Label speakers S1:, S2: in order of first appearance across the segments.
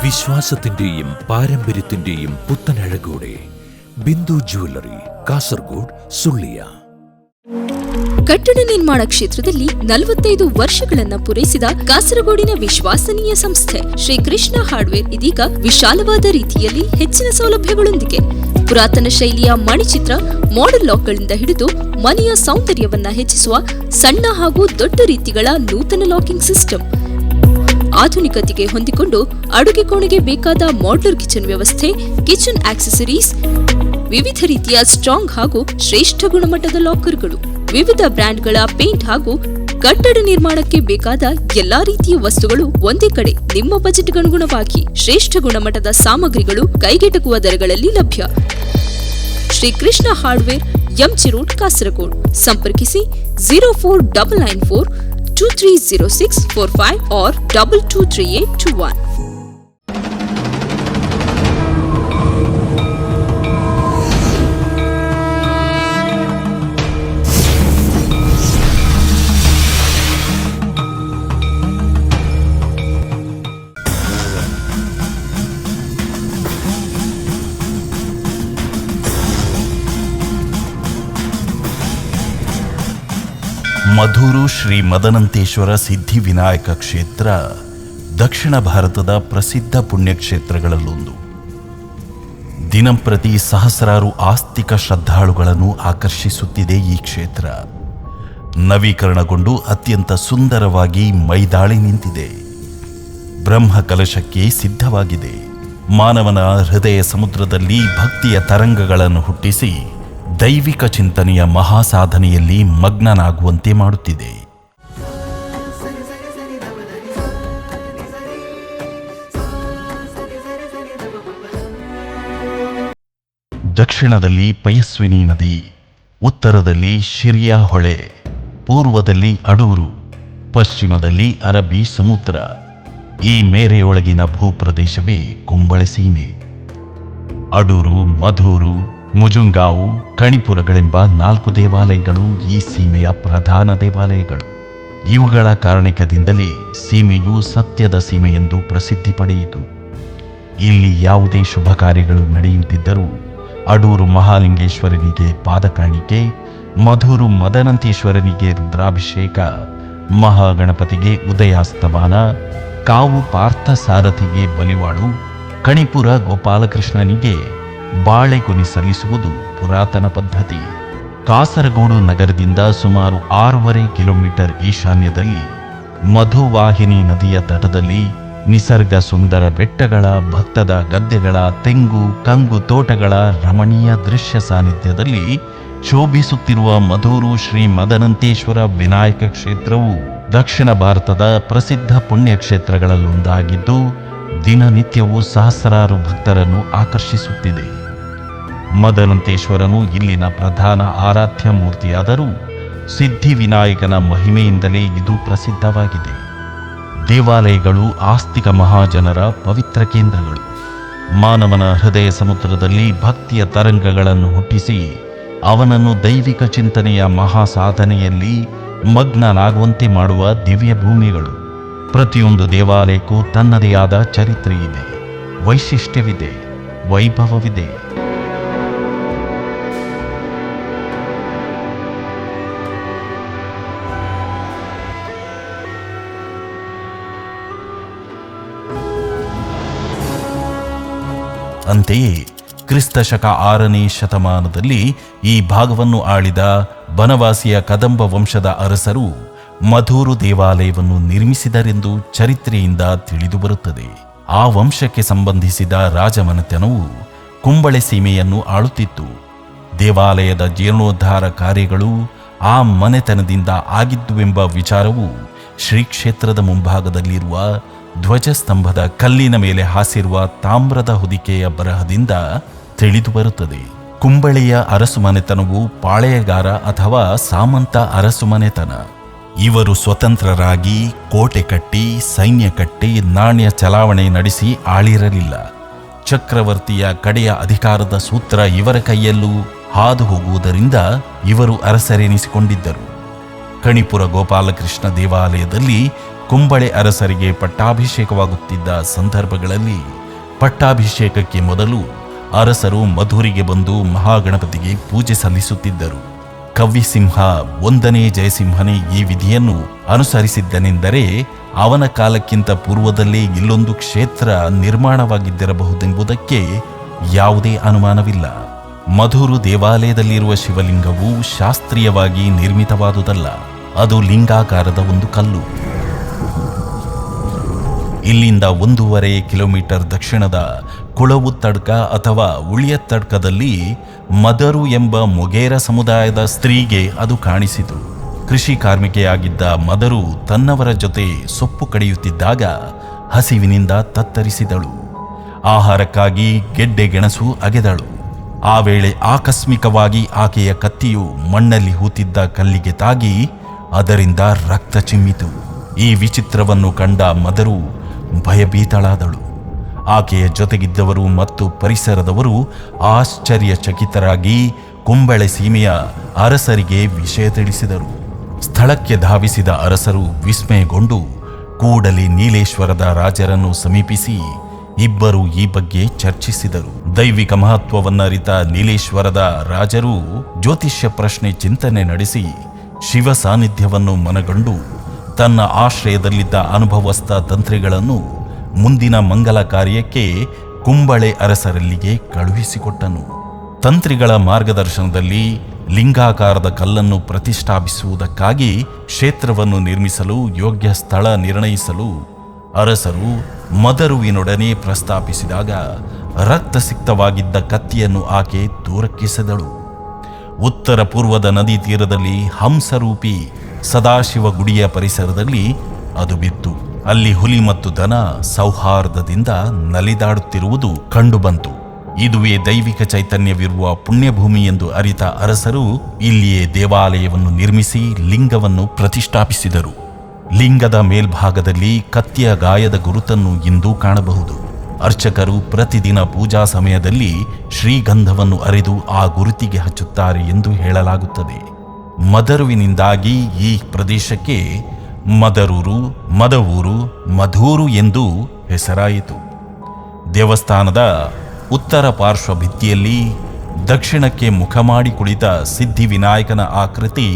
S1: വിശ്വാസത്തിന്റെയും പാരമ്പര്യത്തിന്റെയും പുത്തനഴകോടെ ബിന്ദു ജ്വല്ലറി, കാസർഗോഡ്, ಸುಳ್ಯ.
S2: ಕಟ್ಟಡ ನಿರ್ಮಾಣ ಕ್ಷೇತ್ರದಲ್ಲಿ 45 ವರ್ಷಗಳನ್ನು ಪೂರೈಸಿದ ಕಾಸರಗೋಡಿನ ವಿಶ್ವಾಸನೀಯ ಸಂಸ್ಥೆ ಶ್ರೀ ಕೃಷ್ಣ ಹಾರ್ಡ್ವೇರ್ ಇದೀಗ ವಿಶಾಲವಾದ ರೀತಿಯಲ್ಲಿ ಹೆಚ್ಚಿನ ಸೌಲಭ್ಯಗಳೊಂದಿಗೆ ಪುರಾತನ ಶೈಲಿಯ ಮಣಿಚಿತ್ರ, ಮಾಡೆಲ್ ಲಾಕ್ಗಳಿಂದ ಹಿಡಿದು ಮನೆಯ ಸೌಂದರ್ಯವನ್ನ ಹೆಚ್ಚಿಸುವ ಸಣ್ಣ ಹಾಗೂ ದೊಡ್ಡ ರೀತಿಗಳ ನೂತನ ಲಾಕಿಂಗ್ ಸಿಸ್ಟಮ್, ಆಧುನಿಕತೆಗೆ ಹೊಂದಿಕೊಂಡು ಅಡುಗೆ ಕೋಣೆಗೆ ಬೇಕಾದ ಮಾಡ್ಯುಲರ್ ಕಿಚನ್ ವ್ಯವಸ್ಥೆ, ಕಿಚನ್ ಆಕ್ಸೆಸರೀಸ್, ವಿವಿಧ ರೀತಿಯ ಸ್ಟ್ರಾಂಗ್ ಹಾಗೂ ಶ್ರೇಷ್ಠ ಗುಣಮಟ್ಟದ ಲಾಕರ್ಗಳು, ವಿವಿಧ ಬ್ರ್ಯಾಂಡ್ಗಳ ಪೇಂಟ್ ಹಾಗೂ ಕಟ್ಟಡ ನಿರ್ಮಾಣಕ್ಕೆ ಬೇಕಾದ ಎಲ್ಲಾ ರೀತಿಯ ವಸ್ತುಗಳು ಒಂದೇ ಕಡೆ ನಿಮ್ಮ ಬಜೆಟ್ಗನುಗುಣವಾಗಿ ಶ್ರೇಷ್ಠ ಗುಣಮಟ್ಟದ ಸಾಮಗ್ರಿಗಳು ಕೈಗೆಟಕುವ ದರಗಳಲ್ಲಿ ಲಭ್ಯ. Shri Krishna hardware, MG road, Kasaragod. ಸಂಪರ್ಕಿಸಿ 049994 230645 or 223821.
S3: ಮಧೂರು ಶ್ರೀ ಮದನಂತೇಶ್ವರ ಸಿದ್ಧಿವಿನಾಯಕ ಕ್ಷೇತ್ರ ದಕ್ಷಿಣ ಭಾರತದ ಪ್ರಸಿದ್ಧ ಪುಣ್ಯಕ್ಷೇತ್ರಗಳಲ್ಲೊಂದು. ದಿನಂಪ್ರತಿ ಸಹಸ್ರಾರು ಆಸ್ತಿಕ ಶ್ರದ್ಧಾಳುಗಳನ್ನು ಆಕರ್ಷಿಸುತ್ತಿದೆ ಈ ಕ್ಷೇತ್ರ. ನವೀಕರಣಗೊಂಡು ಅತ್ಯಂತ ಸುಂದರವಾಗಿ ಮೈದಾಳಿ ನಿಂತಿದೆ. ಬ್ರಹ್ಮ ಕಲಶಕ್ಕೆ ಸಿದ್ಧವಾಗಿದೆ. ಮಾನವನ ಹೃದಯ ಸಮುದ್ರದಲ್ಲಿ ಭಕ್ತಿಯ ತರಂಗಗಳನ್ನು ಹುಟ್ಟಿಸಿ ದೈವಿಕ ಚಿಂತನೆಯ ಮಹಾಸಾಧನೆಯಲ್ಲಿ ಮಗ್ನನಾಗುವಂತೆ ಮಾಡುತ್ತಿದೆ. ದಕ್ಷಿಣದಲ್ಲಿ ಪಯಸ್ವಿನಿ ನದಿ, ಉತ್ತರದಲ್ಲಿ ಶಿರಿಯಾ ಹೊಳೆ, ಪೂರ್ವದಲ್ಲಿ ಅಡೂರು, ಪಶ್ಚಿಮದಲ್ಲಿ ಅರಬ್ಬಿ ಸಮುದ್ರ. ಈ ಮೇರೆಯೊಳಗಿನ ಭೂಪ್ರದೇಶವೇ ಕುಂಬಳೆ ಸೀಮೆ. ಅಡೂರು, ಮಧೂರು, ಮುಜುಂಗಾವು, ಕಣಿಪುರಗಳೆಂಬ 4 ದೇವಾಲಯಗಳು ಈ ಸೀಮೆಯ ಪ್ರಧಾನ ದೇವಾಲಯಗಳು. ಇವುಗಳ ಕಾರಣದಿಂದಲೇ ಸೀಮೆಯು ಸತ್ಯದ ಸೀಮೆ ಎಂದು ಪ್ರಸಿದ್ಧಿ ಪಡೆಯಿತು. ಇಲ್ಲಿ ಯಾವುದೇ ಶುಭ ಕಾರ್ಯಗಳು ನಡೆಯುತ್ತಿದ್ದರೂ ಅಡೂರು ಮಹಾಲಿಂಗೇಶ್ವರನಿಗೆ ಪಾದಕಾಣಿಕೆ, ಮಧೂರು ಮದನಂತೇಶ್ವರನಿಗೆ ರುದ್ರಾಭಿಷೇಕ, ಮಹಾಗಣಪತಿಗೆ ಉದಯಾಸ್ತಮಾನ, ಕಾವು ಪಾರ್ಥ ಸಾರಥಿಗೆ ಬಲಿವಾಳು, ಕಣಿಪುರ ಗೋಪಾಲಕೃಷ್ಣನಿಗೆ ಬಾಳೆಗೊನೆ ಸಲ್ಲಿಸುವುದು ಪುರಾತನ ಪದ್ಧತಿ. ಕಾಸರಗೋಡು ನಗರದಿಂದ ಸುಮಾರು 6.5 ಕಿಲೋಮೀಟರ್ ಈಶಾನ್ಯದಲ್ಲಿ ಮಧುವಾಹಿನಿ ನದಿಯ ತಟದಲ್ಲಿ ನಿಸರ್ಗ ಸುಂದರ ಬೆಟ್ಟಗಳ, ಭತ್ತದ ಗದ್ದೆಗಳ, ತೆಂಗು ಕಂಗು ತೋಟಗಳ ರಮಣೀಯ ದೃಶ್ಯ ಸಾನ್ನಿಧ್ಯದಲ್ಲಿ ಶೋಭಿಸುತ್ತಿರುವ ಮಧೂರು ಶ್ರೀ ಮದನಂತೇಶ್ವರ ವಿನಾಯಕ ಕ್ಷೇತ್ರವು ದಕ್ಷಿಣ ಭಾರತದ ಪ್ರಸಿದ್ಧ ಪುಣ್ಯಕ್ಷೇತ್ರಗಳಲ್ಲೊಂದಾಗಿದ್ದು ದಿನನಿತ್ಯವೂ ಸಹಸ್ರಾರು ಭಕ್ತರನ್ನು ಆಕರ್ಷಿಸುತ್ತಿದೆ. ಮದನಂತೇಶ್ವರನು ಇಲ್ಲಿನ ಪ್ರಧಾನ ಆರಾಧ್ಯ ಮೂರ್ತಿಯಾದರೂ ಸಿದ್ಧಿವಿನಾಯಕನ ಮಹಿಮೆಯಿಂದಲೇ ಇದು ಪ್ರಸಿದ್ಧವಾಗಿದೆ. ದೇವಾಲಯಗಳು ಆಸ್ತಿಕ ಮಹಾಜನರ ಪವಿತ್ರ ಕೇಂದ್ರಗಳು. ಮಾನವನ ಹೃದಯ ಸಮುದ್ರದಲ್ಲಿ ಭಕ್ತಿಯ ತರಂಗಗಳನ್ನು ಹುಟ್ಟಿಸಿ ಅವನನ್ನು ದೈವಿಕ ಚಿಂತನೆಯ ಮಹಾಸಾಧನೆಯಲ್ಲಿ ಮಗ್ನನಾಗುವಂತೆ ಮಾಡುವ ದಿವ್ಯ ಭೂಮಿಗಳು. ಪ್ರತಿಯೊಂದು ದೇವಾಲಯಕ್ಕೂ ತನ್ನದೇ ಆದ ಚರಿತ್ರೆ ಇದೆ, ವೈಶಿಷ್ಟ್ಯವಿದೆ, ವೈಭವವಿದೆ. ಅಂತೆಯೇ ಕ್ರಿಸ್ತಶಕ 6ನೇ ಶತಮಾನದಲ್ಲಿ ಈ ಭಾಗವನ್ನು ಆಳಿದ ಬನವಾಸಿಯ ಕದಂಬ ವಂಶದ ಅರಸರು ಮಧೂರು ದೇವಾಲಯವನ್ನು ನಿರ್ಮಿಸಿದರೆಂದು ಚರಿತ್ರೆಯಿಂದ ತಿಳಿದುಬರುತ್ತದೆ. ಆ ವಂಶಕ್ಕೆ ಸಂಬಂಧಿಸಿದ ರಾಜಮನೆತನವು ಕುಂಬಳೆ ಸೀಮೆಯನ್ನು ಆಳುತ್ತಿತ್ತು. ದೇವಾಲಯದ ಜೀರ್ಣೋದ್ಧಾರ ಕಾರ್ಯಗಳು ಆ ಮನೆತನದಿಂದ ಆಗಿದ್ದುವೆಂಬ ವಿಚಾರವು ಶ್ರೀಕ್ಷೇತ್ರದ ಮುಂಭಾಗದಲ್ಲಿರುವ ಧ್ವಜಸ್ತಂಭದ ಕಲ್ಲಿನ ಮೇಲೆ ಹಾಸಿರುವ ತಾಮ್ರದ ಹೊದಿಕೆಯ ಬರಹದಿಂದ ತಿಳಿದುಬರುತ್ತದೆ. ಕುಂಬಳೆಯ ಅರಸುಮನೆತನವು ಪಾಳೆಯಗಾರ ಅಥವಾ ಸಾಮಂತ ಅರಸುಮನೆತನ. ಇವರು ಸ್ವತಂತ್ರರಾಗಿ ಕೋಟೆ ಕಟ್ಟಿ, ಸೈನ್ಯ ಕಟ್ಟಿ, ನಾಣ್ಯ ಚಲಾವಣೆ ನಡೆಸಿ ಆಳಿರಲಿಲ್ಲ. ಚಕ್ರವರ್ತಿಯ ಕಡೆಯ ಅಧಿಕಾರದ ಸೂತ್ರ ಇವರ ಕೈಯಲ್ಲೂ ಹಾದು ಹೋಗುವುದರಿಂದ ಇವರು ಅರಸರೆನಿಸಿಕೊಂಡಿದ್ದರು. ಕಣಿಪುರ ಗೋಪಾಲಕೃಷ್ಣ ದೇವಾಲಯದಲ್ಲಿ ಕುಂಬಳೆ ಅರಸರಿಗೆ ಪಟ್ಟಾಭಿಷೇಕವಾಗುತ್ತಿದ್ದ ಸಂದರ್ಭಗಳಲ್ಲಿ ಪಟ್ಟಾಭಿಷೇಕಕ್ಕೆ ಮೊದಲು ಅರಸರು ಮಧುರಿಗೆ ಬಂದು ಮಹಾಗಣಪತಿಗೆ ಪೂಜೆ ಸಲ್ಲಿಸುತ್ತಿದ್ದರು. ಕವ್ಯಸಿಂಹ 1ನೇ ಜಯಸಿಂಹನೇ ಈ ವಿಧಿಯನ್ನು ಅನುಸರಿಸಿದ್ದನೆಂದರೆ ಅವನ ಕಾಲಕ್ಕಿಂತ ಪೂರ್ವದಲ್ಲೇ ಇಲ್ಲೊಂದು ಕ್ಷೇತ್ರ ನಿರ್ಮಾಣವಾಗಿದ್ದಿರಬಹುದೆಂಬುದಕ್ಕೆ ಯಾವುದೇ ಅನುಮಾನವಿಲ್ಲ. ಮಧುರು ದೇವಾಲಯದಲ್ಲಿರುವ ಶಿವಲಿಂಗವು ಶಾಸ್ತ್ರೀಯವಾಗಿ ನಿರ್ಮಿತವಾದುದಲ್ಲ, ಅದು ಲಿಂಗಾಕಾರದ ಒಂದು ಕಲ್ಲು. ಇಲ್ಲಿಂದ 1.5 ಕಿಲೋಮೀಟರ್ ದಕ್ಷಿಣದ ಕುಳವುತ್ತಡ್ಕ ಅಥವಾ ಉಳಿಯತ್ತಡ್ಕದಲ್ಲಿ ಮದರು ಎಂಬ ಮೊಗೇರ ಸಮುದಾಯದ ಸ್ತ್ರೀಗೆ ಅದು ಕಾಣಿಸಿತು. ಕೃಷಿ ಕಾರ್ಮಿಕೆಯಾಗಿದ್ದ ಮದರು ತನ್ನವರ ಜೊತೆ ಸೊಪ್ಪು ಕಡಿಯುತ್ತಿದ್ದಾಗ ಹಸಿವಿನಿಂದ ತತ್ತರಿಸಿದಳು. ಆಹಾರಕ್ಕಾಗಿ ಗೆಡ್ಡೆ ಗೆಣಸು ಅಗೆದಳು. ಆ ವೇಳೆ ಆಕಸ್ಮಿಕವಾಗಿ ಆಕೆಯ ಕತ್ತಿಯು ಮಣ್ಣಲ್ಲಿ ಹೂತಿದ್ದ ಕಲ್ಲಿಗೆ ತಾಗಿ ಅದರಿಂದ ರಕ್ತ ಚಿಮ್ಮಿತು. ಈ ವಿಚಿತ್ರವನ್ನು ಕಂಡ ಮದರು ಭಯಭೀತಳಾದಳು. ಆಕೆಯ ಜೊತೆಗಿದ್ದವರು ಮತ್ತು ಪರಿಸರದವರು ಆಶ್ಚರ್ಯಚಕಿತರಾಗಿ ಕುಂಬಳೆ ಸೀಮೆಯ ಅರಸರಿಗೆ ವಿಷಯ ತಿಳಿಸಿದರು. ಸ್ಥಳಕ್ಕೆ ಧಾವಿಸಿದ ಅರಸರು ವಿಸ್ಮಯಗೊಂಡು ಕೂಡಲೇ ನೀಲೇಶ್ವರದ ರಾಜರನ್ನು ಸಮೀಪಿಸಿ ಇಬ್ಬರು ಈ ಬಗ್ಗೆ ಚರ್ಚಿಸಿದರು. ದೈವಿಕ ಮಹತ್ವವನ್ನರಿತ ನೀಲೇಶ್ವರದ ರಾಜರು ಜ್ಯೋತಿಷ್ಯ ಪ್ರಶ್ನೆ ಚಿಂತನೆ ನಡೆಸಿ ಶಿವ ಸಾನ್ನಿಧ್ಯವನ್ನು ಮನಗಂಡು ತನ್ನ ಆಶ್ರಯದಲ್ಲಿದ್ದ ಅನುಭವಸ್ಥ ತಂತ್ರಿಗಳನ್ನು ಮುಂದಿನ ಮಂಗಲ ಕಾರ್ಯಕ್ಕೆ ಕುಂಬಳೆ ಅರಸರಲ್ಲಿಗೆ ಕಳುಹಿಸಿಕೊಟ್ಟನು. ತಂತ್ರಿಗಳ ಮಾರ್ಗದರ್ಶನದಲ್ಲಿ ಲಿಂಗಾಕಾರದ ಕಲ್ಲನ್ನು ಪ್ರತಿಷ್ಠಾಪಿಸುವುದಕ್ಕಾಗಿ ಕ್ಷೇತ್ರವನ್ನು ನಿರ್ಮಿಸಲು ಯೋಗ್ಯ ಸ್ಥಳ ನಿರ್ಣಯಿಸಲು ಅರಸರು ಮದರುವಿನೊಡನೆ ಪ್ರಸ್ತಾಪಿಸಿದಾಗ ರಕ್ತಸಿಕ್ತವಾಗಿದ್ದ ಕತ್ತಿಯನ್ನು ಆಕೆ ದೂರಕ್ಕೆಸೆದಳು. ಉತ್ತರ ಪೂರ್ವದ ನದಿ ತೀರದಲ್ಲಿ ಹಂಸರೂಪಿ ಸದಾಶಿವ ಗುಡಿಯ ಪರಿಸರದಲ್ಲಿ ಅದು ಬಿತ್ತು. ಅಲ್ಲಿ ಹುಲಿ ಮತ್ತು ದನ ಸೌಹಾರ್ದದಿಂದ ನಲಿದಾಡುತ್ತಿರುವುದು ಕಂಡುಬಂತು. ಇದುವೇ ದೈವಿಕ ಚೈತನ್ಯವಿರುವ ಪುಣ್ಯಭೂಮಿ ಎಂದು ಅರಿತ ಅರಸರು ಇಲ್ಲಿಯೇ ದೇವಾಲಯವನ್ನು ನಿರ್ಮಿಸಿ ಲಿಂಗವನ್ನು ಪ್ರತಿಷ್ಠಾಪಿಸಿದರು. ಲಿಂಗದ ಮೇಲ್ಭಾಗದಲ್ಲಿ ಕತ್ತಿಯ ಗಾಯದ ಗುರುತನ್ನು ಇಂದೂ ಕಾಣಬಹುದು. ಅರ್ಚಕರು ಪ್ರತಿದಿನ ಪೂಜಾ ಸಮಯದಲ್ಲಿ ಶ್ರೀಗಂಧವನ್ನು ಅರೆದು ಆ ಗುರುತಿಗೆ ಹಚ್ಚುತ್ತಾರೆ ಎಂದು ಹೇಳಲಾಗುತ್ತದೆ. ಮದರುವಿನಿಂದಾಗಿ ಈ ಪ್ರದೇಶಕ್ಕೆ ಮದರೂರು, ಮದವೂರು, ಮಧೂರು ಎಂದು ಹೆಸರಾಯಿತು. ದೇವಸ್ಥಾನದ ಉತ್ತರ ಪಾರ್ಶ್ವ ಭಿತ್ತಿಯಲ್ಲಿ ದಕ್ಷಿಣಕ್ಕೆ ಮುಖ ಮಾಡಿ ಕುಳಿತ ಸಿದ್ಧಿವಿನಾಯಕನ ಆಕೃತಿ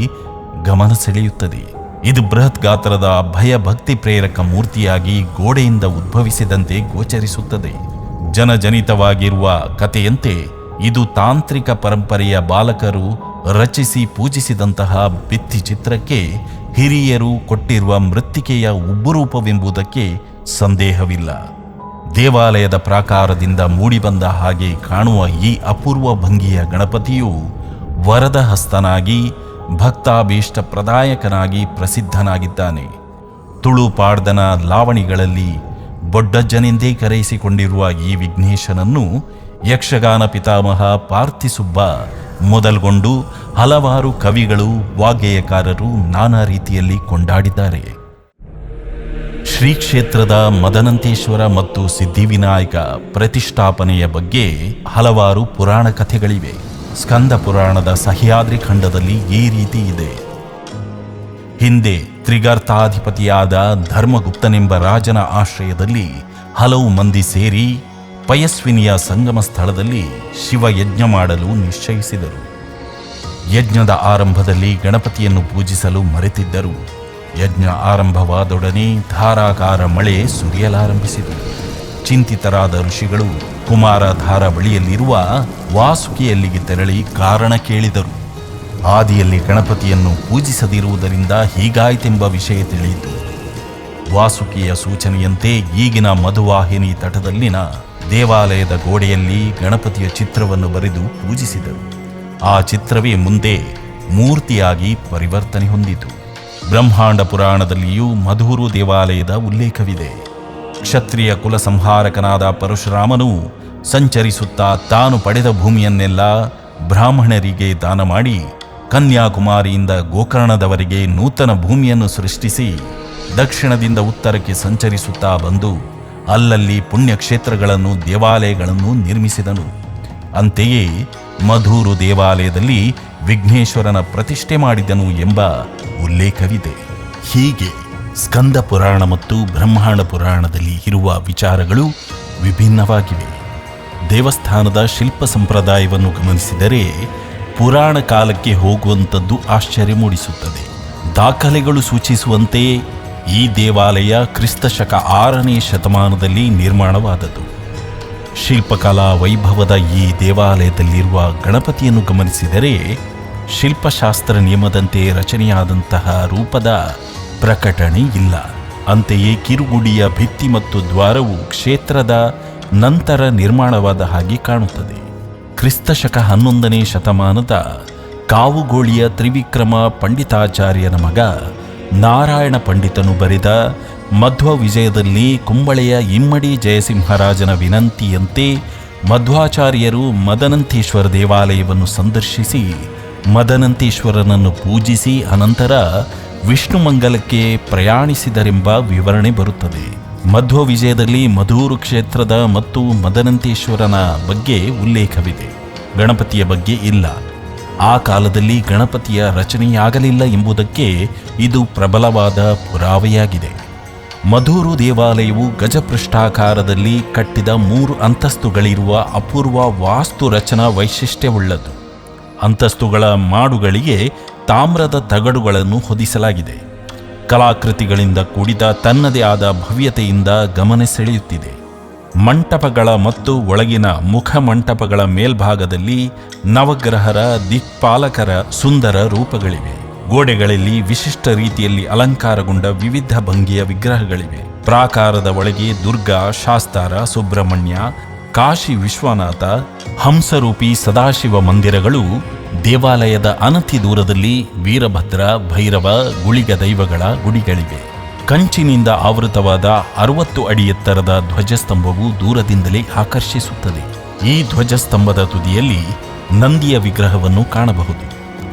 S3: ಗಮನ ಸೆಳೆಯುತ್ತದೆ. ಇದು ಬೃಹತ್ ಗಾತ್ರದ ಭಯಭಕ್ತಿ ಪ್ರೇರಕ ಮೂರ್ತಿಯಾಗಿ ಗೋಡೆಯಿಂದ ಉದ್ಭವಿಸಿದಂತೆ ಗೋಚರಿಸುತ್ತದೆ. ಜನಜನಿತವಾಗಿರುವ ಕಥೆಯಂತೆ ಇದು ತಾಂತ್ರಿಕ ಪರಂಪರೆಯ ಬಾಲಕರು ರಚಿಸಿ ಪೂಜಿಸಿದಂತಹ ಭಿತ್ತಿ ಚಿತ್ರಕ್ಕೆ ಹಿರಿಯರು ಕೊಟ್ಟಿರುವ ಮೃತ್ತಿಕೆಯ ಉಬ್ಬುರೂಪವೆಂಬುದಕ್ಕೆ ಸಂದೇಹವಿಲ್ಲ. ದೇವಾಲಯದ ಪ್ರಾಕಾರದಿಂದ ಮೂಡಿಬಂದ ಹಾಗೆ ಕಾಣುವ ಈ ಅಪೂರ್ವ ಭಂಗಿಯ ಗಣಪತಿಯು ವರದ ಹಸ್ತನಾಗಿ ಭಕ್ತಾಭೀಷ್ಟ ಪ್ರದಾಯಕನಾಗಿ ಪ್ರಸಿದ್ಧನಾಗಿದ್ದಾನೆ. ತುಳು ಪಾಡ್ದನ ಲಾವಣಿಗಳಲ್ಲಿ ಬೊಡ್ಡಜ್ಜನೆಂದೇ ಕರೆಯಿಸಿಕೊಂಡಿರುವ ಈ ವಿಘ್ನೇಶನನ್ನು ಯಕ್ಷಗಾನ ಪಿತಾಮಹ ಪಾರ್ಥಿಸುಬ್ಬ ಮೊದಲ್ಗೊಂಡು ಹಲವಾರು ಕವಿಗಳು, ವಾಗ್ಗೇಯಕಾರರು ನಾನಾ ರೀತಿಯಲ್ಲಿ ಕೊಂಡಾಡಿದ್ದಾರೆ. ಶ್ರೀ ಕ್ಷೇತ್ರದ ಮದನಂತೇಶ್ವರ ಮತ್ತು ಸಿದ್ಧಿವಿನಾಯಕ ಪ್ರತಿಷ್ಠಾಪನೆಯ ಬಗ್ಗೆ ಹಲವಾರು ಪುರಾಣ ಕಥೆಗಳಿವೆ. ಸ್ಕಂದ ಪುರಾಣದ ಸಹ್ಯಾದ್ರಿ ಖಂಡದಲ್ಲಿ ಈ ರೀತಿ ಇದೆ. ಹಿಂದೆ ತ್ರಿಗರ್ಥಾಧಿಪತಿಯಾದ ಧರ್ಮಗುಪ್ತನೆಂಬ ರಾಜನ ಆಶ್ರಯದಲ್ಲಿ ಹಲವು ಮಂದಿ ಸೇರಿ ಪಯಸ್ವಿನಿಯ ಸಂಗಮ ಸ್ಥಳದಲ್ಲಿ ಶಿವಯಜ್ಞ ಮಾಡಲು ನಿಶ್ಚಯಿಸಿದರು. ಯಜ್ಞದ ಆರಂಭದಲ್ಲಿ ಗಣಪತಿಯನ್ನು ಪೂಜಿಸಲು ಮರೆತಿದ್ದರು. ಯಜ್ಞ ಆರಂಭವಾದೊಡನೆ ಧಾರಾಕಾರ ಮಳೆ ಸುರಿಯಲಾರಂಭಿಸಿತು. ಚಿಂತಿತರಾದ ಋಷಿಗಳು ಕುಮಾರಧಾರ ಬಳಿಯಲ್ಲಿರುವ ವಾಸುಕಿಯಲ್ಲಿಗೆ ತೆರಳಿ ಕಾರಣ ಕೇಳಿದರು. ಆದಿಯಲ್ಲಿ ಗಣಪತಿಯನ್ನು ಪೂಜಿಸದಿರುವುದರಿಂದ ಹೀಗಾಯಿತೆಂಬ ವಿಷಯ ತಿಳಿಯಿತು. ವಾಸುಕಿಯ ಸೂಚನೆಯಂತೆ ಈಗಿನ ಮಧುವಾಹಿನಿ ತಟದಲ್ಲಿನ ದೇವಾಲಯದ ಗೋಡೆಯಲ್ಲಿ ಗಣಪತಿಯ ಚಿತ್ರವನ್ನು ಬರೆದು ಪೂಜಿಸಿದರು. ಆ ಚಿತ್ರವೇ ಮುಂದೆ ಮೂರ್ತಿಯಾಗಿ ಪರಿವರ್ತನೆ ಹೊಂದಿತು. ಬ್ರಹ್ಮಾಂಡ ಪುರಾಣದಲ್ಲಿಯೂ ಮಧೂರು ದೇವಾಲಯದ ಉಲ್ಲೇಖವಿದೆ. ಕ್ಷತ್ರಿಯ ಕುಲ ಸಂಹಾರಕನಾದ ಪರಶುರಾಮನು ಸಂಚರಿಸುತ್ತಾ ತಾನು ಪಡೆದ ಭೂಮಿಯನ್ನೆಲ್ಲ ಬ್ರಾಹ್ಮಣರಿಗೆ ದಾನ ಮಾಡಿ ಕನ್ಯಾಕುಮಾರಿಯಿಂದ ಗೋಕರ್ಣದವರೆಗೆ ನೂತನ ಭೂಮಿಯನ್ನು ಸೃಷ್ಟಿಸಿ ದಕ್ಷಿಣದಿಂದ ಉತ್ತರಕ್ಕೆ ಸಂಚರಿಸುತ್ತಾ ಬಂದು ಅಲ್ಲಲ್ಲಿ ಪುಣ್ಯಕ್ಷೇತ್ರಗಳನ್ನು ದೇವಾಲಯಗಳನ್ನು ನಿರ್ಮಿಸಿದನು. ಅಂತೆಯೇ ಮಧೂರು ದೇವಾಲಯದಲ್ಲಿ ವಿಘ್ನೇಶ್ವರನ ಪ್ರತಿಷ್ಠೆ ಮಾಡಿದನು ಎಂಬ ಉಲ್ಲೇಖವಿದೆ. ಹೀಗೆ ಸ್ಕಂದ ಪುರಾಣ ಮತ್ತು ಬ್ರಹ್ಮಾಂಡ ಪುರಾಣದಲ್ಲಿ ಇರುವ ವಿಚಾರಗಳು ವಿಭಿನ್ನವಾಗಿವೆ. ದೇವಸ್ಥಾನದ ಶಿಲ್ಪ ಸಂಪ್ರದಾಯವನ್ನು ಗಮನಿಸಿದರೆ ಪುರಾಣ ಕಾಲಕ್ಕೆ ಹೋಗುವಂಥದ್ದು ಆಶ್ಚರ್ಯ ಮೂಡಿಸುತ್ತದೆ. ದಾಖಲೆಗಳು ಸೂಚಿಸುವಂತೆ ಈ ದೇವಾಲಯ ಕ್ರಿಸ್ತಶಕ 6ನೇ ಶತಮಾನದಲ್ಲಿ ನಿರ್ಮಾಣವಾದದ್ದು. ಶಿಲ್ಪಕಲಾ ವೈಭವದ ಈ ದೇವಾಲಯದಲ್ಲಿರುವ ಗಣಪತಿಯನ್ನು ಗಮನಿಸಿದರೆ ಶಿಲ್ಪಶಾಸ್ತ್ರ ನಿಯಮದಂತೆ ರಚನೆಯಾದಂತಹ ರೂಪದ ಪ್ರಕಟಣೆ ಇಲ್ಲ. ಅಂತೆಯೇ ಕಿರುಗುಡಿಯ ಭಿತ್ತಿ ಮತ್ತು ದ್ವಾರವು ಕ್ಷೇತ್ರದ ನಂತರ ನಿರ್ಮಾಣವಾದ ಹಾಗೆ ಕಾಣುತ್ತದೆ. ಕ್ರಿಸ್ತಶಕ 11ನೇ ಶತಮಾನದ ಕಾವುಗೋಳಿಯ ತ್ರಿವಿಕ್ರಮ ಪಂಡಿತಾಚಾರ್ಯನ ಮಗ ನಾರಾಯಣ ಪಂಡಿತನು ಬರೆದ ಮಧ್ವ ವಿಜಯದಲ್ಲಿ ಕುಂಬಳೆಯ ಇಮ್ಮಡಿ ಜಯಸಿಂಹರಾಜನ ವಿನಂತಿಯಂತೆ ಮಧ್ವಾಚಾರ್ಯರು ಮದನಂತೇಶ್ವರ ದೇವಾಲಯವನ್ನು ಸಂದರ್ಶಿಸಿ ಮದನಂತೇಶ್ವರನನ್ನು ಪೂಜಿಸಿ ಅನಂತರ ವಿಷ್ಣುಮಂಗಲಕ್ಕೆ ಪ್ರಯಾಣಿಸಿದರೆಂಬ ವಿವರಣೆ ಬರುತ್ತದೆ. ಮಧ್ವ ವಿಜಯದಲ್ಲಿ ಮಧೂರು ಕ್ಷೇತ್ರದ ಮತ್ತು ಮದನಂತೇಶ್ವರನ ಬಗ್ಗೆ ಉಲ್ಲೇಖವಿದೆ, ಗಣಪತಿಯ ಬಗ್ಗೆ ಇಲ್ಲ. ಆ ಕಾಲದಲ್ಲಿ ಗಣಪತಿಯ ರಚನೆಯಾಗಲಿಲ್ಲ ಎಂಬುದಕ್ಕೆ ಇದು ಪ್ರಬಲವಾದ ಪುರಾವೆಯಾಗಿದೆ. ಮಧೂರು ದೇವಾಲಯವು ಗಜಪೃಷ್ಠಾಕಾರದಲ್ಲಿ ಕಟ್ಟಿದ 3 ಅಂತಸ್ತುಗಳಿರುವ ಅಪೂರ್ವ ವಾಸ್ತು ರಚನಾ ವೈಶಿಷ್ಟ್ಯವುಳ್ಳದು. ಅಂತಸ್ತುಗಳ ಮಾಡುಗಳಿಗೆ ತಾಮ್ರದ ತಗಡುಗಳನ್ನು ಹೊದಿಸಲಾಗಿದೆ. ಕಲಾಕೃತಿಗಳಿಂದ ಕೂಡಿದ ತನ್ನದೇ ಆದ ಭವ್ಯತೆಯಿಂದ ಗಮನ ಸೆಳೆಯುತ್ತಿದೆ. ಮಂಟಪಗಳ ಮತ್ತು ಒಳಗಿನ ಮುಖ ಮಂಟಪಗಳ ಮೇಲ್ಭಾಗದಲ್ಲಿ ನವಗ್ರಹರ ದಿಕ್ಪಾಲಕರ ಸುಂದರ ರೂಪಗಳಿವೆ. ಗೋಡೆಗಳಲ್ಲಿ ವಿಶಿಷ್ಟ ರೀತಿಯಲ್ಲಿ ಅಲಂಕಾರಗೊಂಡ ವಿವಿಧ ಭಂಗಿಯ ವಿಗ್ರಹಗಳಿವೆ. ಪ್ರಾಕಾರದ ಒಳಗೆ ದುರ್ಗಾ, ಶಾಸ್ತಾರ, ಸುಬ್ರಹ್ಮಣ್ಯ, ಕಾಶಿ ವಿಶ್ವನಾಥ, ಹಂಸರೂಪಿ ಸದಾಶಿವ ಮಂದಿರಗಳು, ದೇವಾಲಯದ ಅನತಿ ದೂರದಲ್ಲಿ ವೀರಭದ್ರ, ಭೈರವ, ಗುಳಿಗ ದೈವಗಳ ಗುಡಿಗಳಿವೆ. ಕಂಚಿನಿಂದ ಆವೃತವಾದ 60 ಅಡಿ ಎತ್ತರದ ಧ್ವಜಸ್ತಂಭವು ದೂರದಿಂದಲೇ ಆಕರ್ಷಿಸುತ್ತದೆ. ಈ ಧ್ವಜಸ್ತಂಭದ ತುದಿಯಲ್ಲಿ ನಂದಿಯ ವಿಗ್ರಹವನ್ನು ಕಾಣಬಹುದು.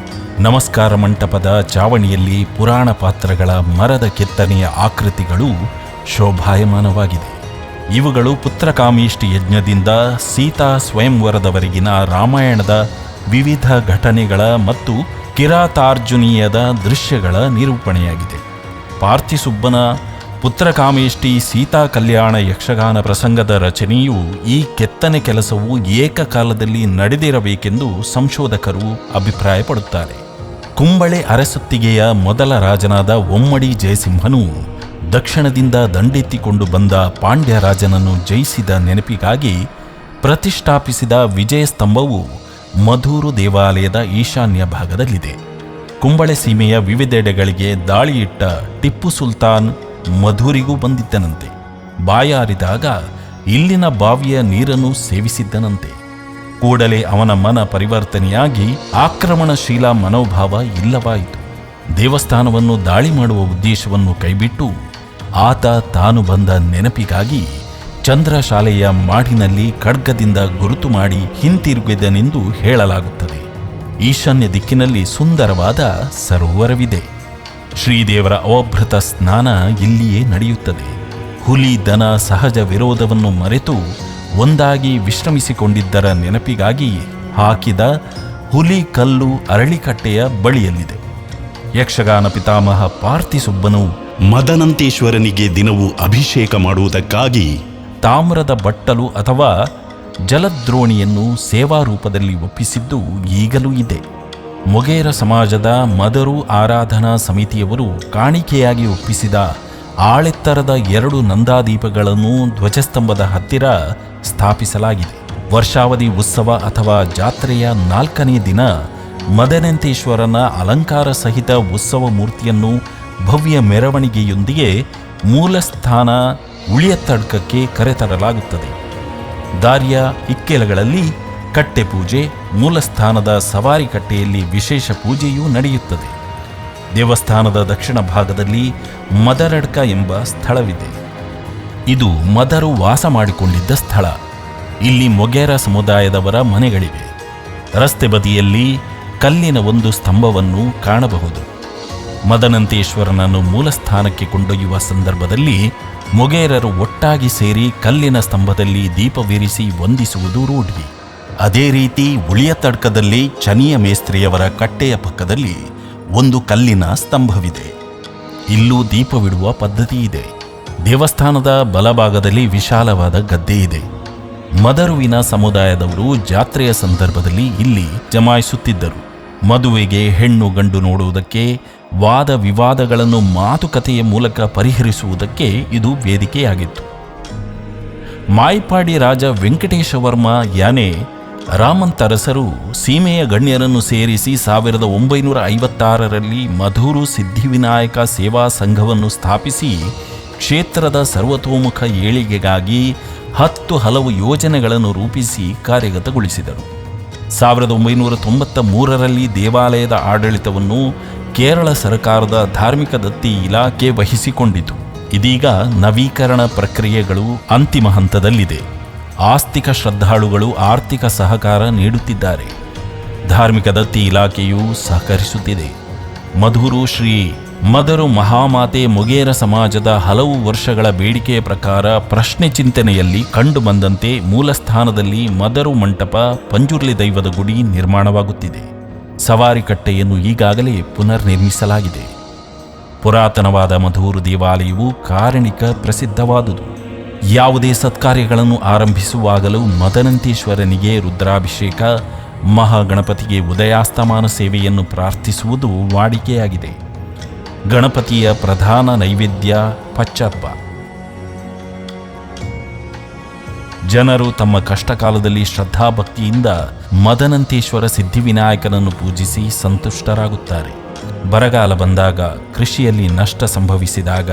S3: ನಮಸ್ಕಾರ ಮಂಟಪದ ಚಾವಣಿಯಲ್ಲಿ ಪುರಾಣ ಪಾತ್ರಗಳ ಮರದ ಕೆತ್ತನೆಯ ಆಕೃತಿಗಳು ಶೋಭಾಯಮಾನವಾಗಿದೆ. ಇವುಗಳು ಪುತ್ರಕಾಮೇಷ್ಟಿ ಯಜ್ಞದಿಂದ ಸೀತಾ ಸ್ವಯಂವರದವರೆಗಿನ ರಾಮಾಯಣದ ವಿವಿಧ ಘಟನೆಗಳ ಮತ್ತು ಕಿರಾತಾರ್ಜುನೀಯದ ದೃಶ್ಯಗಳ ನಿರೂಪಣೆಯಾಗಿದೆ. ಪಾರ್ಥಿಸುಬ್ಬನ ಪುತ್ರಕಾಮೇಷ್ಟಿ ಸೀತಾ ಕಲ್ಯಾಣ ಯಕ್ಷಗಾನ ಪ್ರಸಂಗದ ರಚನೆಯು ಈ ಕೆತ್ತನೆ ಕೆಲಸವು ಏಕಕಾಲದಲ್ಲಿ ನಡೆದಿರಬೇಕೆಂದು ಸಂಶೋಧಕರು ಅಭಿಪ್ರಾಯಪಡುತ್ತಾರೆ. ಕುಂಬಳೆ ಅರಸೊತ್ತಿಗೆಯ ಮೊದಲ ರಾಜನಾದ ಒಮ್ಮಡಿ ಜಯಸಿಂಹನು ದಕ್ಷಿಣದಿಂದ ದಂಡೆತ್ತಿಕೊಂಡು ಬಂದ ಪಾಂಡ್ಯ ರಾಜನನ್ನು ಜಯಿಸಿದ ನೆನಪಿಗಾಗಿ ಪ್ರತಿಷ್ಠಾಪಿಸಿದ ವಿಜಯಸ್ತಂಭವು ಮಧೂರು ದೇವಾಲಯದ ಈಶಾನ್ಯ ಭಾಗದಲ್ಲಿದೆ. ಕುಂಬಳೆ ಸೀಮೆಯ ವಿವಿಧೆಡೆಗಳಿಗೆ ದಾಳಿಯಿಟ್ಟ ಟಿಪ್ಪು ಸುಲ್ತಾನ್ ಮಧೂರಿಗೂ ಬಂದಿದ್ದನಂತೆ. ಬಾಯಾರಿದಾಗ ಇಲ್ಲಿನ ಬಾವಿಯ ನೀರನ್ನು ಸೇವಿಸಿದ್ದನಂತೆ. ಕೂಡಲೇ ಅವನ ಮನ ಪರಿವರ್ತನೆಯಾಗಿ ಆಕ್ರಮಣಶೀಲ ಮನೋಭಾವ ಇಲ್ಲವಾಯಿತು. ದೇವಸ್ಥಾನವನ್ನು ದಾಳಿ ಮಾಡುವ ಉದ್ದೇಶವನ್ನು ಕೈಬಿಟ್ಟು ಆತ ತಾನು ಬಂದ ನೆನಪಿಗಾಗಿ ಚಂದ್ರಶಾಲೆಯ ಮಾಡಿನಲ್ಲಿ ಖಡ್ಗದಿಂದ ಗುರುತು ಮಾಡಿ ಹಿಂತಿರುಗಿದನೆಂದು ಹೇಳಲಾಗುತ್ತದೆ. ಈಶಾನ್ಯ ದಿಕ್ಕಿನಲ್ಲಿ ಸುಂದರವಾದ ಸರೋವರವಿದೆ. ಶ್ರೀದೇವರ ಅವಭೃತ ಸ್ನಾನ ಇಲ್ಲಿಯೇ ನಡೆಯುತ್ತದೆ. ಹುಲಿ ದನ ಸಹಜ ವಿರೋಧವನ್ನು ಮರೆತು ಒಂದಾಗಿ ವಿಶ್ರಮಿಸಿಕೊಂಡಿದ್ದರ ನೆನಪಿಗಾಗಿ ಹಾಕಿದ ಹುಲಿ ಕಲ್ಲು ಅರಳಿಕಟ್ಟೆಯ ಬಳಿಯಲ್ಲಿದೆ. ಯಕ್ಷಗಾನ ಪಿತಾಮಹ ಪಾರ್ಥಿಸುಬ್ಬನು
S4: ಮದನಂತೇಶ್ವರನಿಗೆ ದಿನವೂ ಅಭಿಷೇಕ ಮಾಡುವುದಕ್ಕಾಗಿ
S3: ತಾಮ್ರದ ಬಟ್ಟಲು ಅಥವಾ ಜಲದ್ರೋಣಿಯನ್ನು ಸೇವಾರೂಪದಲ್ಲಿ ಒಪ್ಪಿಸಿದ್ದು ಈಗಲೂ ಇದೆ. ಮೊಗೇರ ಸಮಾಜದ ಮದರು ಆರಾಧನಾ ಸಮಿತಿಯವರು ಕಾಣಿಕೆಯಾಗಿ ಒಪ್ಪಿಸಿದ ಆಳೆತ್ತರದ 2 ನಂದಾದೀಪಗಳನ್ನು ಧ್ವಜಸ್ತಂಭದ ಹತ್ತಿರ ಸ್ಥಾಪಿಸಲಾಗಿದೆ. ವರ್ಷಾವಧಿ ಉತ್ಸವ ಅಥವಾ ಜಾತ್ರೆಯ 4ನೇ ದಿನ ಮದನಂತೇಶ್ವರನ ಅಲಂಕಾರ ಸಹಿತ ಉತ್ಸವ ಮೂರ್ತಿಯನ್ನು ಭವ್ಯ ಮೆರವಣಿಗೆಯೊಂದಿಗೆ ಮೂಲಸ್ಥಾನ ಉಳಿಯತ್ತಡ್ಕಕ್ಕೆ ಕರೆತರಲಾಗುತ್ತದೆ. ದಾರಿಯ ಇಕ್ಕೆಲಗಳಲ್ಲಿ ಕಟ್ಟೆ ಪೂಜೆ, ಮೂಲಸ್ಥಾನದ ಸವಾರಿ ಕಟ್ಟೆಯಲ್ಲಿ ವಿಶೇಷ ಪೂಜೆಯೂ ನಡೆಯುತ್ತದೆ. ದೇವಸ್ಥಾನದ ದಕ್ಷಿಣ ಭಾಗದಲ್ಲಿ ಮದರಡ್ಕ ಎಂಬ ಸ್ಥಳವಿದೆ. ಇದು ಮದರು ವಾಸ ಮಾಡಿಕೊಂಡಿದ್ದ ಸ್ಥಳ. ಇಲ್ಲಿ ಮೊಗೇರ ಸಮುದಾಯದವರ ಮನೆಗಳಿವೆ. ರಸ್ತೆ ಬದಿಯಲ್ಲಿ ಕಲ್ಲಿನ ಒಂದು ಸ್ತಂಭವನ್ನು ಕಾಣಬಹುದು. ಮದನಂತೇಶ್ವರನನ್ನು ಮೂಲಸ್ಥಾನಕ್ಕೆ ಕೊಂಡೊಯ್ಯುವ ಸಂದರ್ಭದಲ್ಲಿ ಮೊಗೇರರು ಒಟ್ಟಾಗಿ ಸೇರಿ ಕಲ್ಲಿನ ಸ್ತಂಭದಲ್ಲಿ ದೀಪವಿರಿಸಿ ವಂದಿಸುವುದು ರೂಢಿ. ಅದೇ ರೀತಿ ಉಳಿಯ ತಡ್ಕದಲ್ಲಿ ಚನಿಯ ಮೇಸ್ತ್ರಿಯವರ ಕಟ್ಟೆಯ ಪಕ್ಕದಲ್ಲಿ ಒಂದು ಕಲ್ಲಿನ ಸ್ತಂಭವಿದೆ. ಇಲ್ಲೂ ದೀಪವಿಡುವ ಪದ್ಧತಿ ಇದೆ. ದೇವಸ್ಥಾನದ ಬಲಭಾಗದಲ್ಲಿ ವಿಶಾಲವಾದ ಗದ್ದೆ ಇದೆ. ಮದರುವಿನ ಸಮುದಾಯದವರು ಜಾತ್ರೆಯ ಸಂದರ್ಭದಲ್ಲಿ ಇಲ್ಲಿ ಜಮಾಯಿಸುತ್ತಿದ್ದರು. ಮದುವೆಗೆ ಹೆಣ್ಣು ಗಂಡು ನೋಡುವುದಕ್ಕೆ, ವಾದ ವಿವಾದಗಳನ್ನು ಮಾತುಕತೆಯ ಮೂಲಕ ಪರಿಹರಿಸುವುದಕ್ಕೆ ಇದು ವೇದಿಕೆಯಾಗಿತ್ತು. ಮಾಯ್ಪಾಡಿ ರಾಜ ವೆಂಕಟೇಶವರ್ಮ ಯಾನೆ ರಾಮಂತರಸರು ಸೀಮೆಯ ಗಣ್ಯರನ್ನು ಸೇರಿಸಿ 1956ರಲ್ಲಿ ಮಧೂರು ಸಿದ್ಧಿವಿನಾಯಕ ಸೇವಾ ಸಂಘವನ್ನು ಸ್ಥಾಪಿಸಿ ಕ್ಷೇತ್ರದ ಸರ್ವತೋಮುಖ ಏಳಿಗೆಗಾಗಿ 10 ಹಲವು ಯೋಜನೆಗಳನ್ನು ರೂಪಿಸಿ ಕಾರ್ಯಗತಗೊಳಿಸಿದರು. 1993ರಲ್ಲಿ ದೇವಾಲಯದ ಆಡಳಿತವನ್ನು ಕೇರಳ ಸರ್ಕಾರದ ಧಾರ್ಮಿಕ ದತ್ತಿ ಇಲಾಖೆ ವಹಿಸಿಕೊಂಡಿತು. ಇದೀಗ ನವೀಕರಣ ಪ್ರಕ್ರಿಯೆಗಳು ಅಂತಿಮ ಹಂತದಲ್ಲಿದೆ. ಆಸ್ತಿಕ ಶ್ರದ್ಧಾಳುಗಳು ಆರ್ಥಿಕ ಸಹಕಾರ ನೀಡುತ್ತಿದ್ದಾರೆ. ಧಾರ್ಮಿಕ ದತ್ತಿ ಇಲಾಖೆಯು ಸಹಕರಿಸುತ್ತಿದೆ. ಮಧೂರು ಶ್ರೀ ಮದರು ಮಹಾಮಾತೆ ಮೊಗೇರ ಸಮಾಜದ ಹಲವು ವರ್ಷಗಳ ಬೇಡಿಕೆಯ ಪ್ರಕಾರ ಪ್ರಶ್ನೆ ಚಿಂತನೆಯಲ್ಲಿ ಕಂಡುಬಂದಂತೆ ಮೂಲಸ್ಥಾನದಲ್ಲಿ ಮದರು ಮಂಟಪ, ಪಂಜುರ್ಲಿ ದೈವದ ಗುಡಿ ನಿರ್ಮಾಣವಾಗುತ್ತಿದೆ. ಸವಾರಿ ಕಟ್ಟೆಯನ್ನು ಈಗಾಗಲೇ ಪುನರ್ ನಿರ್ಮಿಸಲಾಗಿದೆ. ಪುರಾತನವಾದ ಮಧೂರು ದೇವಾಲಯವು ಕಾರಣಿಕ ಪ್ರಸಿದ್ಧವಾದುದು. ಯಾವುದೇ ಸತ್ಕಾರ್ಯಗಳನ್ನು ಆರಂಭಿಸುವಾಗಲೂ ಮದನಂತೇಶ್ವರನಿಗೆ ರುದ್ರಾಭಿಷೇಕ, ಮಹಾಗಣಪತಿಗೆ ಉದಯಾಸ್ತಮಾನ ಸೇವೆಯನ್ನು ಪ್ರಾರ್ಥಿಸುವುದು ವಾಡಿಕೆಯಾಗಿದೆ. ಗಣಪತಿಯ ಪ್ರಧಾನ ನೈವೇದ್ಯ ಪಚ್ಚಪ್ಪ. ಜನರು ತಮ್ಮ ಕಷ್ಟಕಾಲದಲ್ಲಿ ಶ್ರದ್ಧಾಭಕ್ತಿಯಿಂದ ಮದನಂತೇಶ್ವರ ಸಿದ್ಧಿವಿನಾಯಕನನ್ನು ಪೂಜಿಸಿ ಸಂತುಷ್ಟರಾಗುತ್ತಾರೆ. ಬರಗಾಲ ಬಂದಾಗ, ಕೃಷಿಯಲ್ಲಿ ನಷ್ಟ ಸಂಭವಿಸಿದಾಗ,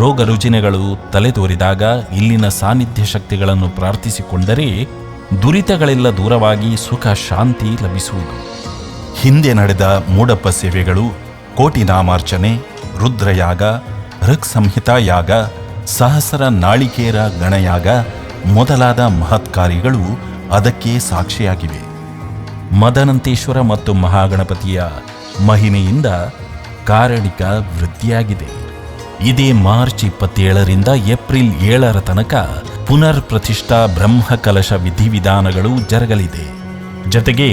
S3: ರೋಗ ರುಜಿನಗಳು ತಲೆದೋರಿದಾಗ ಇಲ್ಲಿನ ಸಾನ್ನಿಧ್ಯ ಶಕ್ತಿಗಳನ್ನು ಪ್ರಾರ್ಥಿಸಿಕೊಂಡರೆ ದುರಿತಗಳೆಲ್ಲ ದೂರವಾಗಿ ಸುಖ ಶಾಂತಿ ಲಭಿಸುವುದು.
S4: ಹಿಂದೆ ನಡೆದ ಮೂಡಪ್ಪ ಸೇವೆಗಳು, ಕೋಟಿ ನಾಮಾರ್ಚನೆ, ರುದ್ರಯಾಗ, ಋಕ್ ಸಂಹಿತಾ ಯಾಗ, ಸಹಸ್ರ ನಾಳಿಕೇರ ಗಣಯಾಗ ಮೊದಲಾದ ಮಹತ್ಕಾರ್ಯಗಳು ಅದಕ್ಕೆ ಸಾಕ್ಷಿಯಾಗಿವೆ.
S3: ಮದನಂತೇಶ್ವರ ಮತ್ತು ಮಹಾಗಣಪತಿಯ ಮಹಿಮೆಯಿಂದ ಕಾರಣಿಕ ವೃದ್ಧಿಯಾಗಿದೆ. ಇದೇ ಮಾರ್ಚ್ 27ರಿಂದ ಏಪ್ರಿಲ್ 7ರ ತನಕ ಪುನರ್ ಪ್ರತಿಷ್ಠಾ ಬ್ರಹ್ಮಕಲಶ ವಿಧಿವಿಧಾನಗಳು ಜರಗಲಿದೆ. ಜತೆಗೆ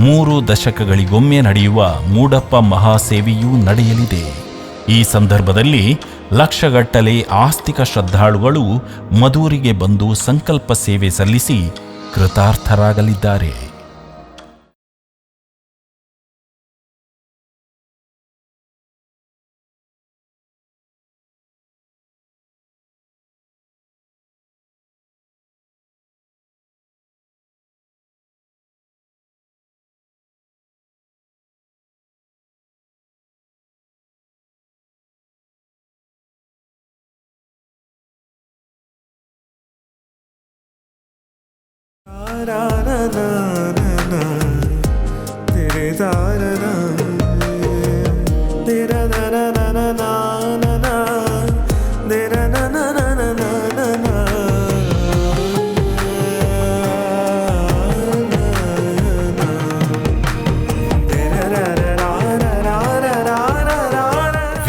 S3: 3 ದಶಕಗಳಿಗೊಮ್ಮೆ ನಡೆಯುವ ಮೂಡಪ್ಪ ಮಹಾಸೇವೆಯೂ ನಡೆಯಲಿದೆ. ಈ ಸಂದರ್ಭದಲ್ಲಿ ಲಕ್ಷಗಟ್ಟಲೆ ಆಸ್ತಿಕ ಶ್ರದ್ಧಾಳುಗಳು ಮಧೂರಿಗೆ ಬಂದು ಸಂಕಲ್ಪ ಸೇವೆ ಸಲ್ಲಿಸಿ ಕೃತಾರ್ಥರಾಗಲಿದ್ದಾರೆ.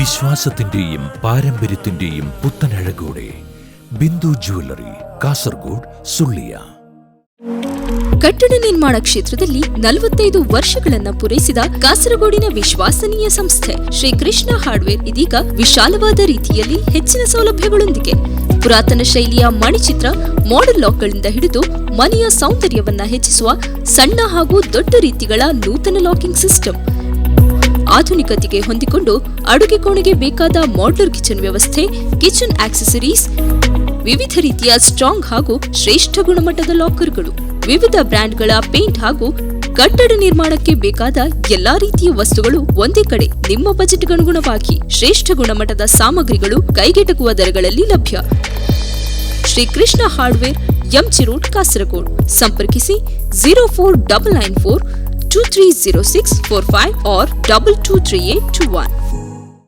S1: വിശ്വാസത്തിന്റെയും പാരമ്പര്യത്തിന്റെയും പുത്തനഴകോടെ ബിന്ദു ജ്വല്ലറി, കാസർഗോഡ്, സുള്ളിയ.
S2: ಕಟ್ಟಡ ನಿರ್ಮಾಣ ಕ್ಷೇತ್ರದಲ್ಲಿ 45 ವರ್ಷಗಳನ್ನ ಪೂರೈಸಿದ ಕಾಸರಗೋಡಿನ ವಿಶ್ವಾಸನೀಯ ಸಂಸ್ಥೆ ಶ್ರೀ ಕೃಷ್ಣ ಹಾರ್ಡ್ವೇರ್ ಇದೀಗ ವಿಶಾಲವಾದ ರೀತಿಯಲ್ಲಿ ಹೆಚ್ಚಿನ ಸೌಲಭ್ಯಗಳೊಂದಿಗೆ ಪುರಾತನ ಶೈಲಿಯ ಮಣಿಚಿತ್ರ, ಮಾಡೆಲ್ ಲಾಕ್ಗಳಿಂದ ಹಿಡಿದು ಮನೆಯ ಸೌಂದರ್ಯವನ್ನ ಹೆಚ್ಚಿಸುವ ಸಣ್ಣ ಹಾಗೂ ದೊಡ್ಡ ರೀತಿಗಳ ನೂತನ ಲಾಕಿಂಗ್ ಸಿಸ್ಟಮ್, ಆಧುನಿಕತೆಗೆ ಹೊಂದಿಕೊಂಡು ಅಡುಗೆ ಕೋಣೆಗೆ ಬೇಕಾದ ಮಾಡ್ಯುಲರ್ ಕಿಚನ್ ವ್ಯವಸ್ಥೆ, ಕಿಚನ್ ಆಕ್ಸೆಸರೀಸ್, ವಿವಿಧ ರೀತಿಯ ಸ್ಟ್ರಾಂಗ್ ಹಾಗೂ ಶ್ರೇಷ್ಠ ಗುಣಮಟ್ಟದ ಲಾಕರ್ಗಳು, ವಿವಿಧ ಬ್ರ್ಯಾಂಡ್ಗಳ ಪೇಂಟ್ ಹಾಗೂ ಕಟ್ಟಡ ನಿರ್ಮಾಣಕ್ಕೆ ಬೇಕಾದ ಎಲ್ಲಾ ರೀತಿಯ ವಸ್ತುಗಳು ಒಂದೇ ಕಡೆ ನಿಮ್ಮ ಬಜೆಟ್ಗನುಗುಣವಾಗಿ ಶ್ರೇಷ್ಠ ಗುಣಮಟ್ಟದ ಸಾಮಗ್ರಿಗಳು ಕೈಗೆಟಕುವ ದರಗಳಲ್ಲಿ ಲಭ್ಯ. Shri Krishna hardware, MG road, Kasaragod. ಸಂಪರ್ಕಿಸಿ 04994 230645 or 223821.